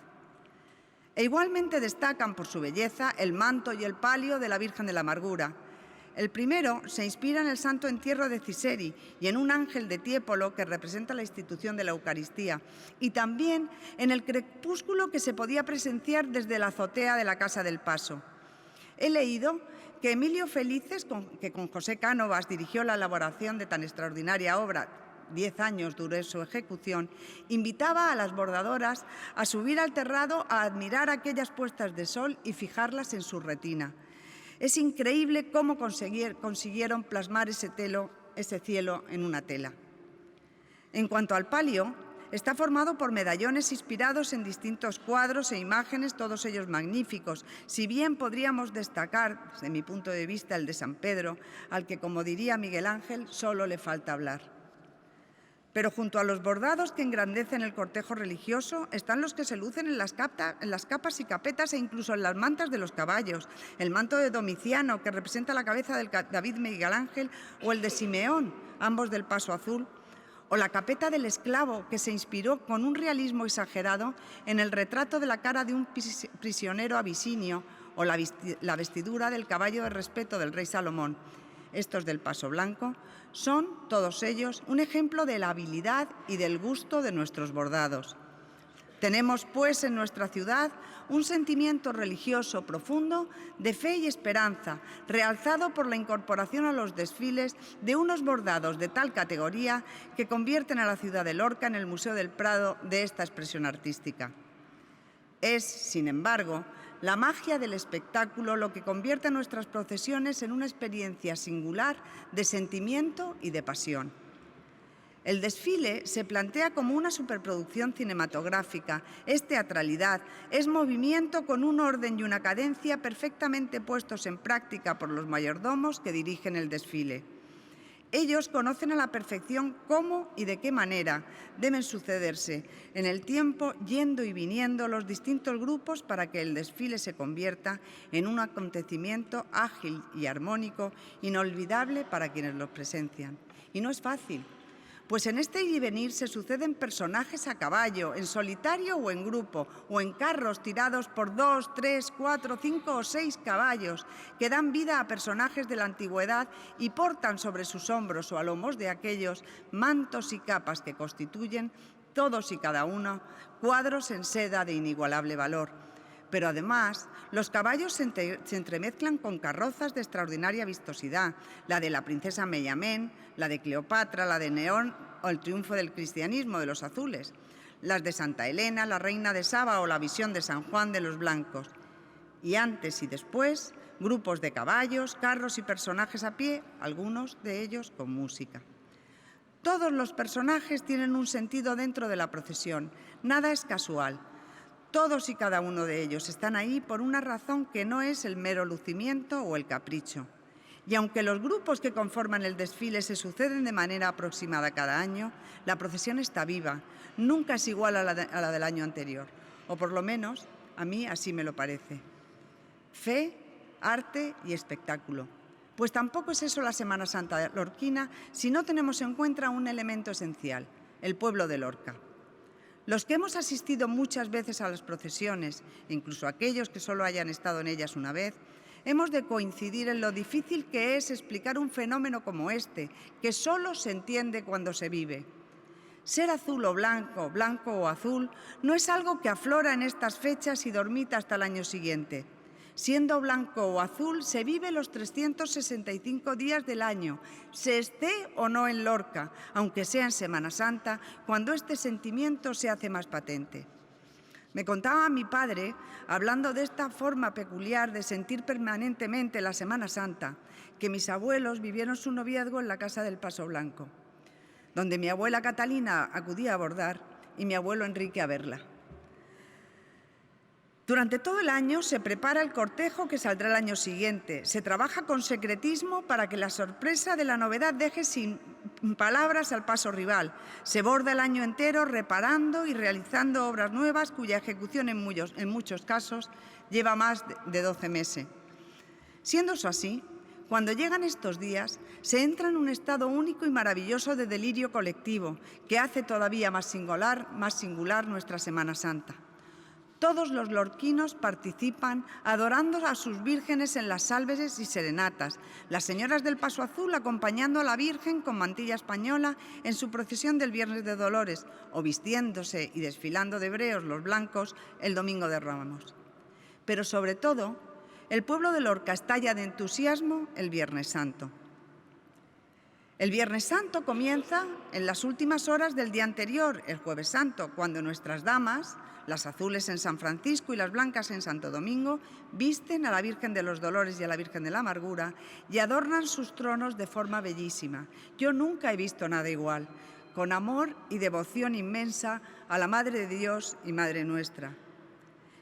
E igualmente destacan por su belleza el manto y el palio de la Virgen de la Amargura. El primero se inspira en el Santo Entierro de Ciseri y en un ángel de Tiepolo que representa la institución de la Eucaristía, y también en el crepúsculo que se podía presenciar desde la azotea de la Casa del Paso. He leído que Emilio Felices, que con José Cánovas dirigió la elaboración de tan extraordinaria obra, 10 años duró su ejecución, invitaba a las bordadoras a subir al terrado a admirar aquellas puestas de sol y fijarlas en su retina. Es increíble cómo consiguieron plasmar ese cielo en una tela. En cuanto al palio, está formado por medallones inspirados en distintos cuadros e imágenes, todos ellos magníficos, si bien podríamos destacar, desde mi punto de vista, el de San Pedro, al que, como diría Miguel Ángel, solo le falta hablar. Pero junto a los bordados que engrandecen el cortejo religioso están los que se lucen en las capas y capetas e incluso en las mantas de los caballos. El manto de Domiciano, que representa la cabeza del David Miguel Ángel, o el de Simeón, ambos del Paso Azul. O la capeta del esclavo, que se inspiró con un realismo exagerado en el retrato de la cara de un prisionero abisinio, o la vestidura del caballo de respeto del rey Salomón. Estos del Paso Blanco son, todos ellos, un ejemplo de la habilidad y del gusto de nuestros bordados. Tenemos, pues, en nuestra ciudad un sentimiento religioso profundo de fe y esperanza, realzado por la incorporación a los desfiles de unos bordados de tal categoría que convierten a la ciudad de Lorca en el Museo del Prado de esta expresión artística. Es, sin embargo, la magia del espectáculo lo que convierte a nuestras procesiones en una experiencia singular de sentimiento y de pasión. El desfile se plantea como una superproducción cinematográfica, es teatralidad, es movimiento con un orden y una cadencia perfectamente puestos en práctica por los mayordomos que dirigen el desfile. Ellos conocen a la perfección cómo y de qué manera deben sucederse en el tiempo, yendo y viniendo los distintos grupos para que el desfile se convierta en un acontecimiento ágil y armónico, inolvidable para quienes lo presencian. Y no es fácil, pues en este ir y venir se suceden personajes a caballo, en solitario o en grupo, o en carros tirados por 2, 3, 4, 5 o 6 caballos, que dan vida a personajes de la antigüedad y portan sobre sus hombros o a lomos de aquellos mantos y capas que constituyen, todos y cada uno, cuadros en seda de inigualable valor. Pero además, los caballos se entremezclan con carrozas de extraordinaria vistosidad, la de la princesa Meyamén, la de Cleopatra, la de Neón o el triunfo del cristianismo de los azules, las de Santa Elena, la reina de Saba o la visión de San Juan de los blancos. Y antes y después, grupos de caballos, carros y personajes a pie, algunos de ellos con música. Todos los personajes tienen un sentido dentro de la procesión, nada es casual. Todos y cada uno de ellos están ahí por una razón que no es el mero lucimiento o el capricho. Y aunque los grupos que conforman el desfile se suceden de manera aproximada cada año, la procesión está viva, nunca es igual a la del año anterior, o por lo menos a mí así me lo parece. Fe, arte y espectáculo. Pues tampoco es eso la Semana Santa lorquina si no tenemos en cuenta un elemento esencial, el pueblo de Lorca. Los que hemos asistido muchas veces a las procesiones, incluso aquellos que solo hayan estado en ellas una vez, hemos de coincidir en lo difícil que es explicar un fenómeno como este, que solo se entiende cuando se vive. Ser azul o blanco, blanco o azul, no es algo que aflora en estas fechas y dormita hasta el año siguiente. Siendo blanco o azul, se vive los 365 días del año, se esté o no en Lorca, aunque sea en Semana Santa, cuando este sentimiento se hace más patente. Me contaba mi padre, hablando de esta forma peculiar de sentir permanentemente la Semana Santa, que mis abuelos vivieron su noviazgo en la Casa del Paso Blanco, donde mi abuela Catalina acudía a bordar y mi abuelo Enrique a verla. Durante todo el año se prepara el cortejo que saldrá el año siguiente. Se trabaja con secretismo para que la sorpresa de la novedad deje sin palabras al paso rival. Se borda el año entero reparando y realizando obras nuevas cuya ejecución en muchos casos lleva más de 12 meses. Siendo eso así, cuando llegan estos días, se entra en un estado único y maravilloso de delirio colectivo que hace todavía más singular nuestra Semana Santa. Todos los lorquinos participan adorando a sus vírgenes en las salves y serenatas, las señoras del Paso Azul acompañando a la Virgen con mantilla española en su procesión del Viernes de Dolores o vistiéndose y desfilando de hebreos los blancos el Domingo de Ramos. Pero sobre todo, el pueblo de Lorca estalla de entusiasmo el Viernes Santo. El Viernes Santo comienza en las últimas horas del día anterior, el Jueves Santo, cuando nuestras damas, las azules en San Francisco y las blancas en Santo Domingo, visten a la Virgen de los Dolores y a la Virgen de la Amargura y adornan sus tronos de forma bellísima. Yo nunca he visto nada igual, con amor y devoción inmensa a la Madre de Dios y Madre nuestra.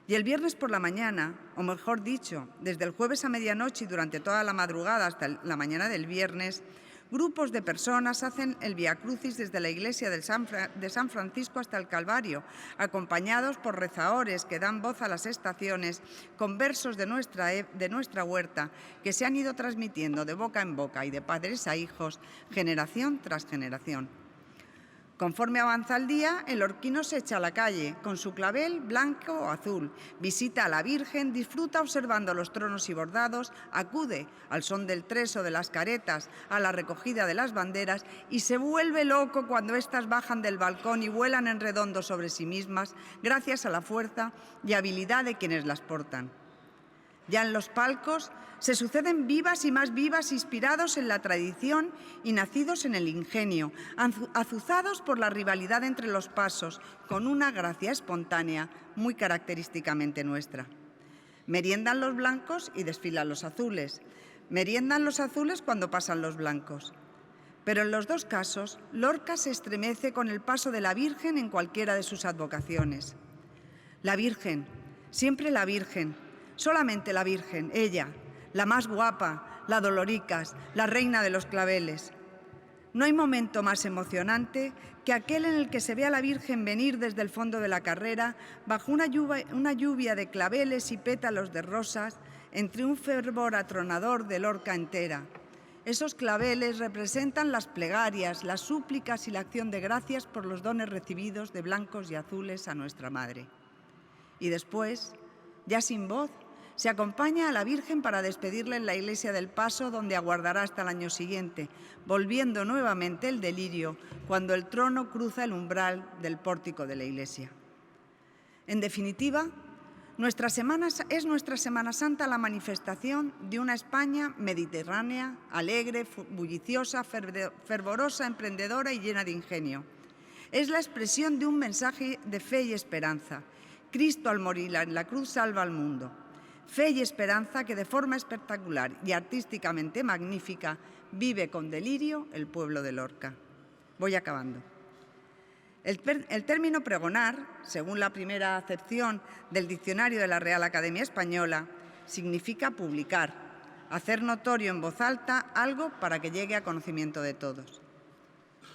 Y el viernes por la mañana, o mejor dicho, desde el jueves a medianoche y durante toda la madrugada hasta la mañana del viernes, grupos de personas hacen el Vía Crucis desde la iglesia de San Francisco hasta el Calvario, acompañados por rezaores que dan voz a las estaciones con versos de nuestra huerta que se han ido transmitiendo de boca en boca y de padres a hijos, generación tras generación. Conforme avanza el día, el lorquino se echa a la calle con su clavel blanco o azul, visita a la Virgen, disfruta observando los tronos y bordados, acude al son del tres o de las caretas, a la recogida de las banderas y se vuelve loco cuando éstas bajan del balcón y vuelan en redondo sobre sí mismas gracias a la fuerza y habilidad de quienes las portan. Ya en los palcos se suceden vivas y más vivas, inspirados en la tradición y nacidos en el ingenio, azuzados por la rivalidad entre los pasos, con una gracia espontánea muy característicamente nuestra. Meriendan los blancos y desfilan los azules. Meriendan los azules cuando pasan los blancos. Pero en los dos casos, Lorca se estremece con el paso de la Virgen en cualquiera de sus advocaciones. La Virgen, siempre la Virgen, solamente la Virgen, ella, la más guapa, la Doloricas, la reina de los claveles. No hay momento más emocionante que aquel en el que se ve a la Virgen venir desde el fondo de la carrera bajo una lluvia de claveles y pétalos de rosas entre un fervor atronador de Lorca entera. Esos claveles representan las plegarias, las súplicas y la acción de gracias por los dones recibidos de blancos y azules a nuestra Madre. Y después, ya sin voz, se acompaña a la Virgen para despedirla en la iglesia del Paso, donde aguardará hasta el año siguiente, volviendo nuevamente el delirio cuando el trono cruza el umbral del pórtico de la iglesia. En definitiva, nuestra Semana Santa la manifestación de una España mediterránea, alegre, bulliciosa, fervorosa, emprendedora y llena de ingenio. Es la expresión de un mensaje de fe y esperanza. Cristo al morir en la cruz salva al mundo. Fe y esperanza que de forma espectacular y artísticamente magnífica vive con delirio el pueblo de Lorca. Voy acabando. El término pregonar, según la primera acepción del diccionario de la Real Academia Española, significa publicar, hacer notorio en voz alta algo para que llegue a conocimiento de todos.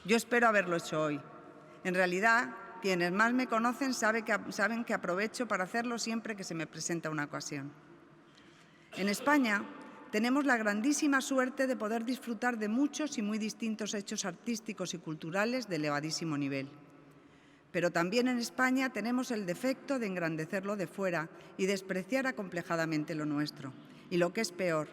Yo espero haberlo hecho hoy. En realidad, quienes más me conocen saben que aprovecho para hacerlo siempre que se me presenta una ocasión. En España tenemos la grandísima suerte de poder disfrutar de muchos y muy distintos hechos artísticos y culturales de elevadísimo nivel. Pero también en España tenemos el defecto de engrandecerlo de fuera y despreciar acomplejadamente lo nuestro. Y lo que es peor,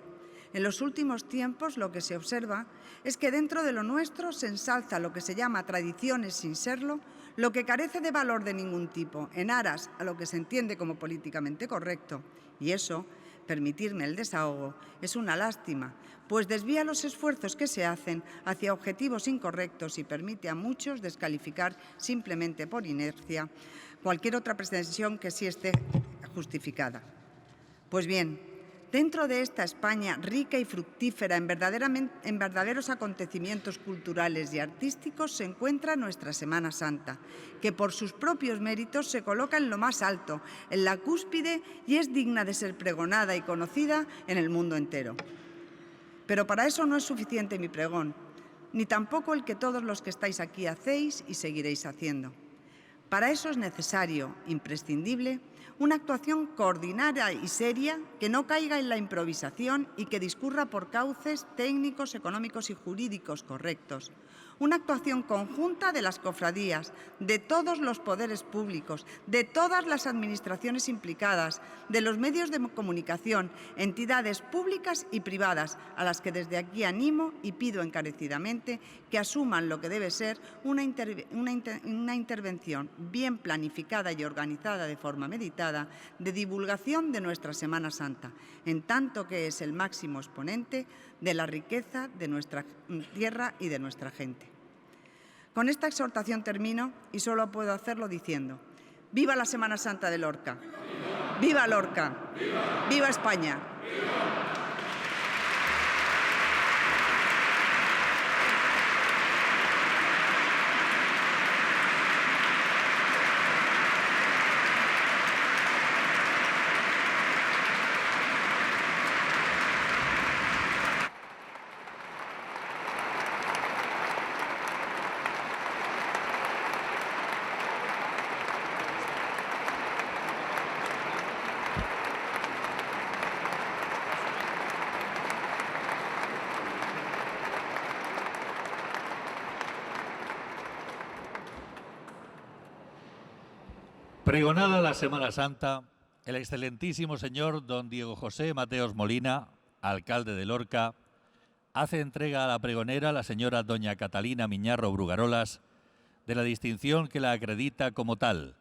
en los últimos tiempos lo que se observa es que dentro de lo nuestro se ensalza lo que se llama tradiciones sin serlo, lo que carece de valor de ningún tipo, en aras a lo que se entiende como políticamente correcto. Y eso, permitirme el desahogo, es una lástima, pues desvía los esfuerzos que se hacen hacia objetivos incorrectos y permite a muchos descalificar simplemente por inercia cualquier otra pretensión que sí esté justificada. Pues bien, dentro de esta España rica y fructífera en verdaderos acontecimientos culturales y artísticos se encuentra nuestra Semana Santa, que por sus propios méritos se coloca en lo más alto, en la cúspide, y es digna de ser pregonada y conocida en el mundo entero. Pero para eso no es suficiente mi pregón. ni tampoco el que todos los que estáis aquí hacéis y seguiréis haciendo. Para eso es necesario, imprescindible, una actuación coordinada y seria que no caiga en la improvisación y que discurra por cauces técnicos, económicos y jurídicos correctos. Una actuación conjunta de las cofradías, de todos los poderes públicos, de todas las administraciones implicadas, de los medios de comunicación, entidades públicas y privadas, a las que desde aquí animo y pido encarecidamente que asuman lo que debe ser una intervención bien planificada y organizada de forma meditada de divulgación de nuestra Semana Santa, en tanto que es el máximo exponente de la riqueza de nuestra tierra y de nuestra gente. Con esta exhortación termino y solo puedo hacerlo diciendo: ¡viva la Semana Santa de Lorca! ¡Viva Lorca! ¡Viva España! Pregonada la Semana Santa, el excelentísimo señor don Diego José Mateos Molina, alcalde de Lorca, hace entrega a la pregonera, la señora doña Catalina Miñarro Brugarolas, de la distinción que la acredita como tal,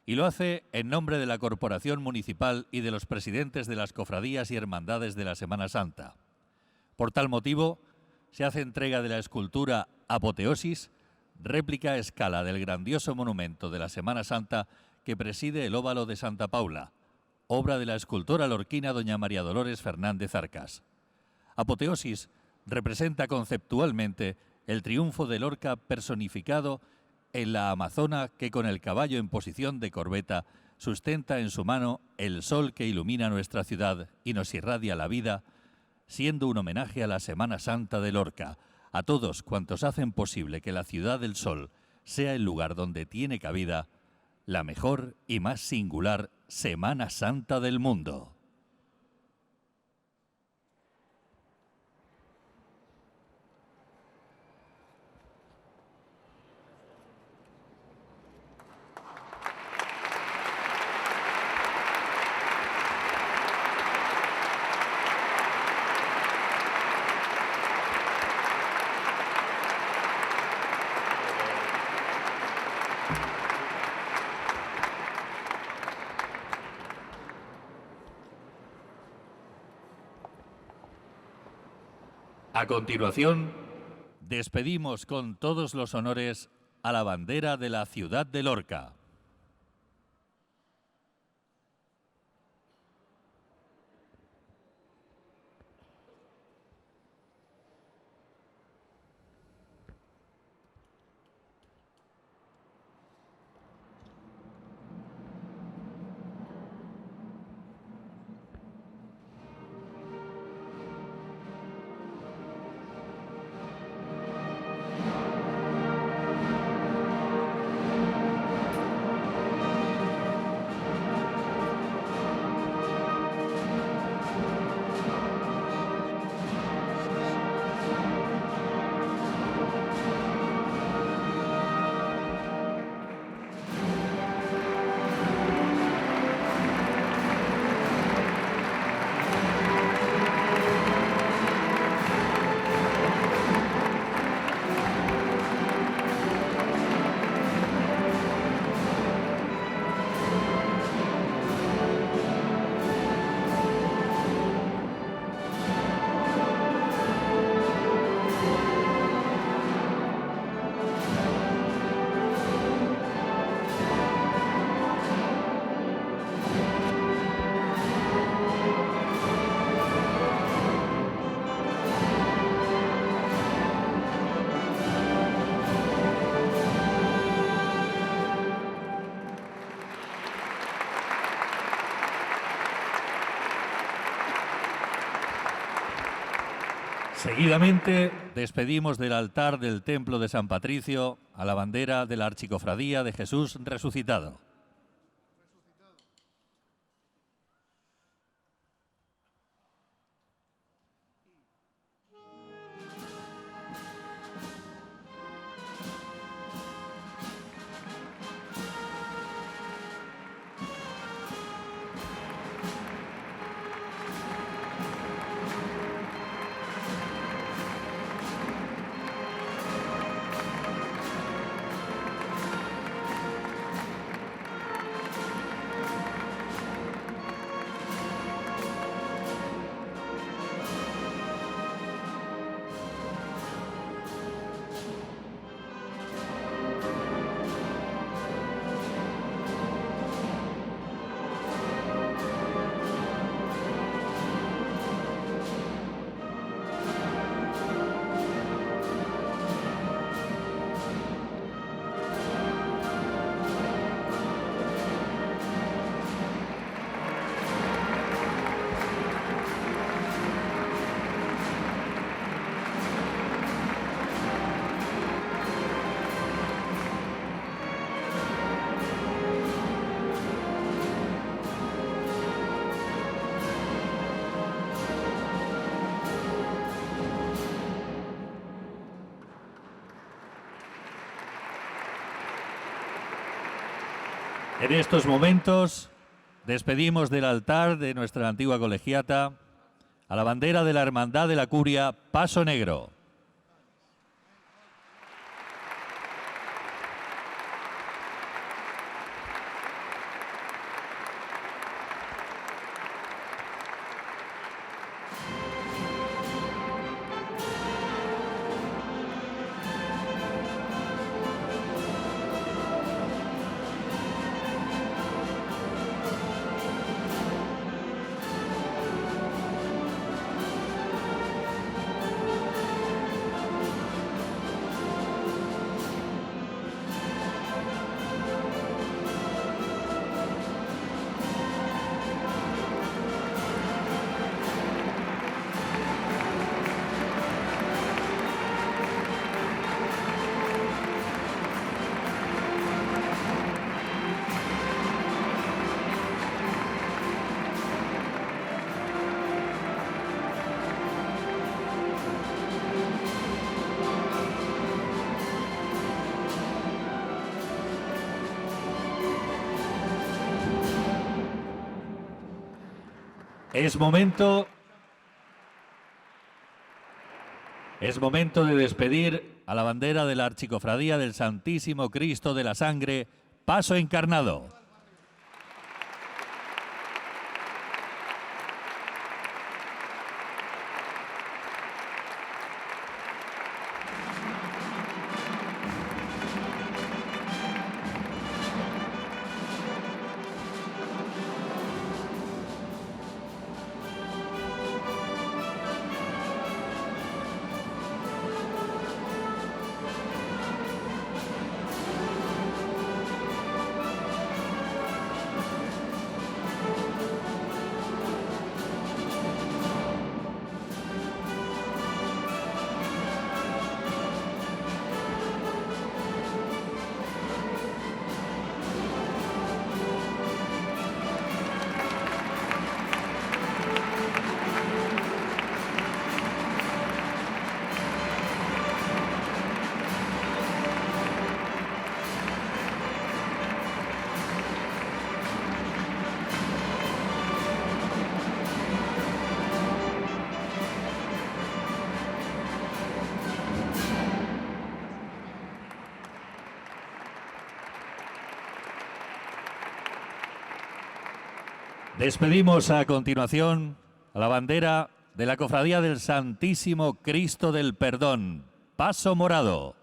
y lo hace en nombre de la Corporación Municipal y de los presidentes de las cofradías y hermandades de la Semana Santa. Por tal motivo, se hace entrega de la escultura Apoteosis, réplica a escala del grandioso monumento de la Semana Santa que preside el óvalo de Santa Paula, obra de la escultora lorquina doña María Dolores Fernández Arcas. Apoteosis representa conceptualmente el triunfo de Lorca personificado en la amazona que con el caballo en posición de corbeta sustenta en su mano el sol que ilumina nuestra ciudad y nos irradia la vida, siendo un homenaje a la Semana Santa de Lorca, a todos cuantos hacen posible que la Ciudad del Sol sea el lugar donde tiene cabida la mejor y más singular Semana Santa del mundo. A continuación, despedimos con todos los honores a la bandera de la ciudad de Lorca. Seguidamente despedimos del altar del Templo de San Patricio a la bandera de la Archicofradía de Jesús Resucitado. En estos momentos despedimos del altar de nuestra antigua colegiata a la bandera de la Hermandad de la Curia Paso Negro. Es momento de despedir a la bandera de la Archicofradía del Santísimo Cristo de la Sangre, Paso Encarnado. Despedimos a continuación a la bandera de la Cofradía del Santísimo Cristo del Perdón, Paso Morado.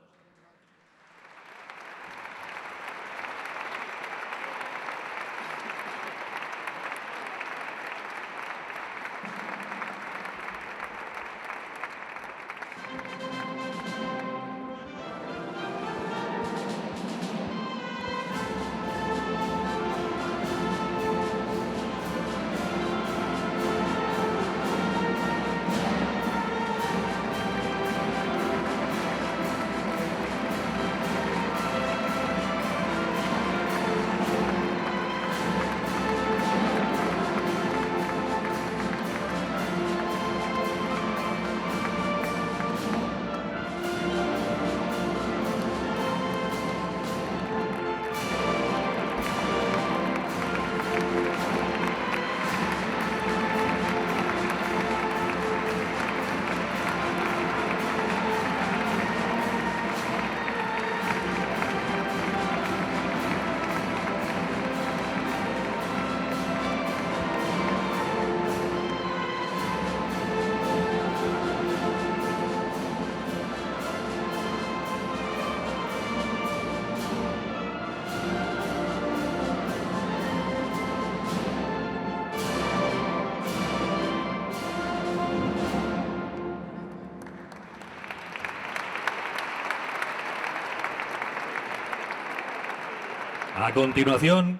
A continuación,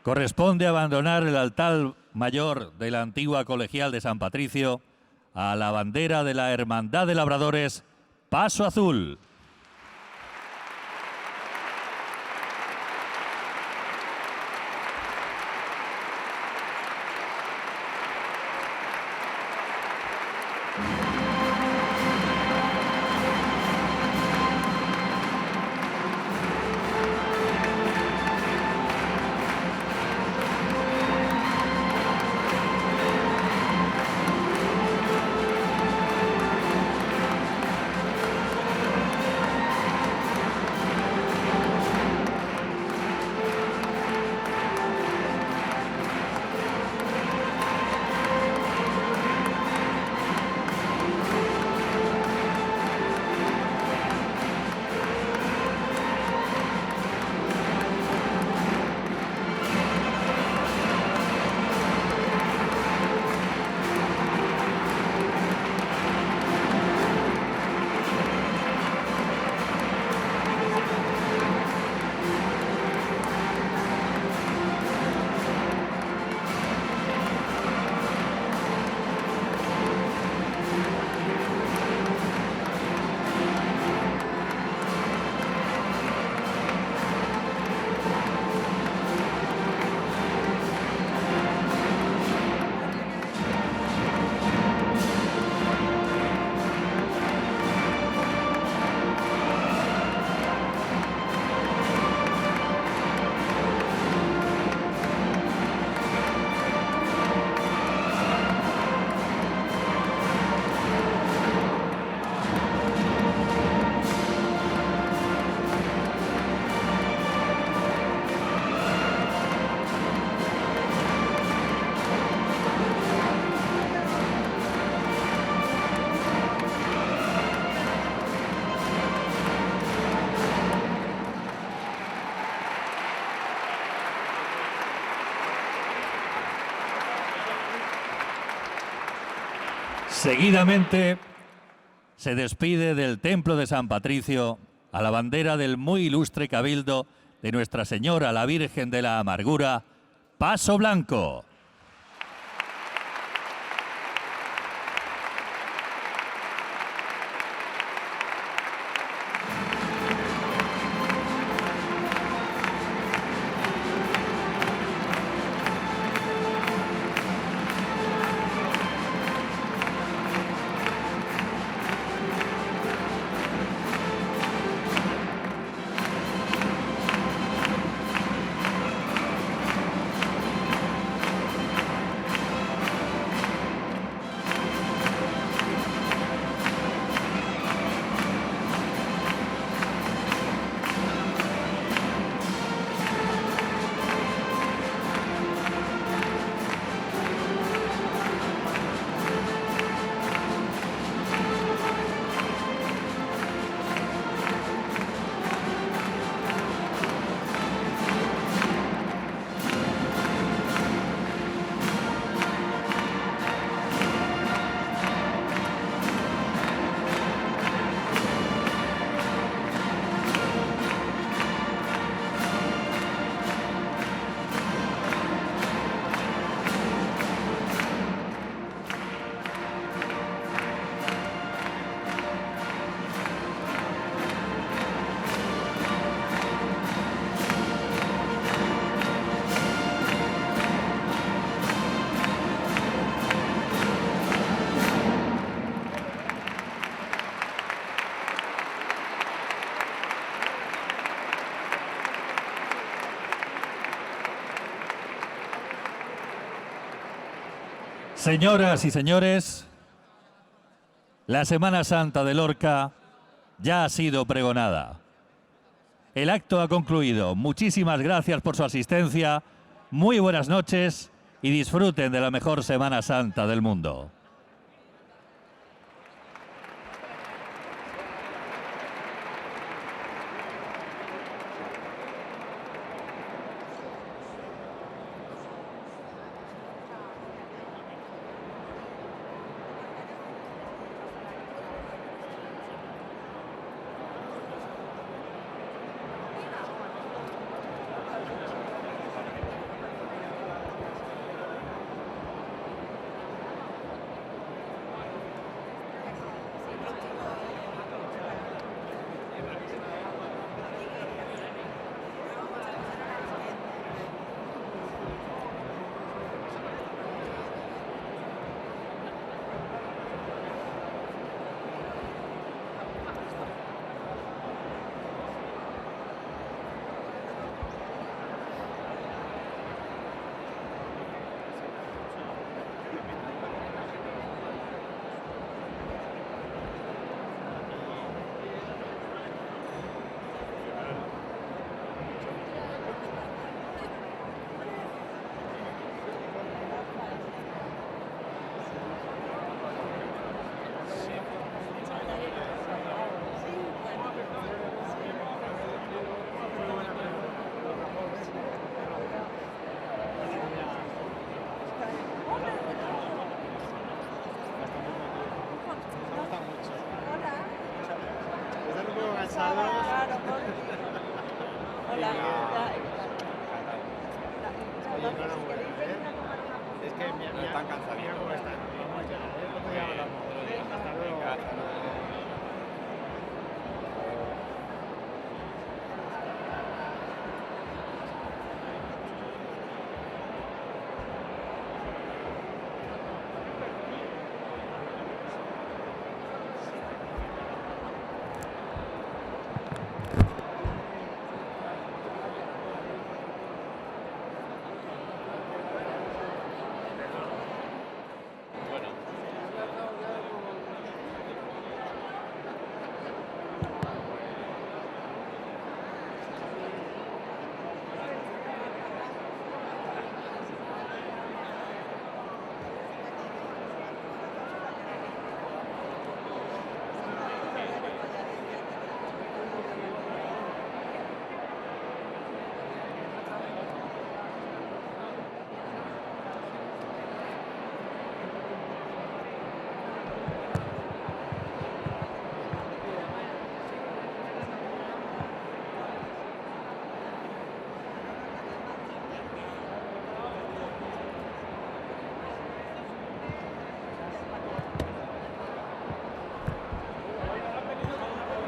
corresponde abandonar el altar mayor de la antigua colegial de San Patricio a la bandera de la Hermandad de Labradores Paso Azul. Seguidamente se despide del Templo de San Patricio a la bandera del muy ilustre Cabildo de Nuestra Señora la Virgen de la Amargura, Paso Blanco. Señoras y señores, la Semana Santa de Lorca ya ha sido pregonada. El acto ha concluido. Muchísimas gracias por su asistencia, muy buenas noches y disfruten de la mejor Semana Santa del mundo. Oye, enhorabuena, ¿eh? Es que están cansados. Mira cómo están. Vamos ya, ¿eh? Hasta luego.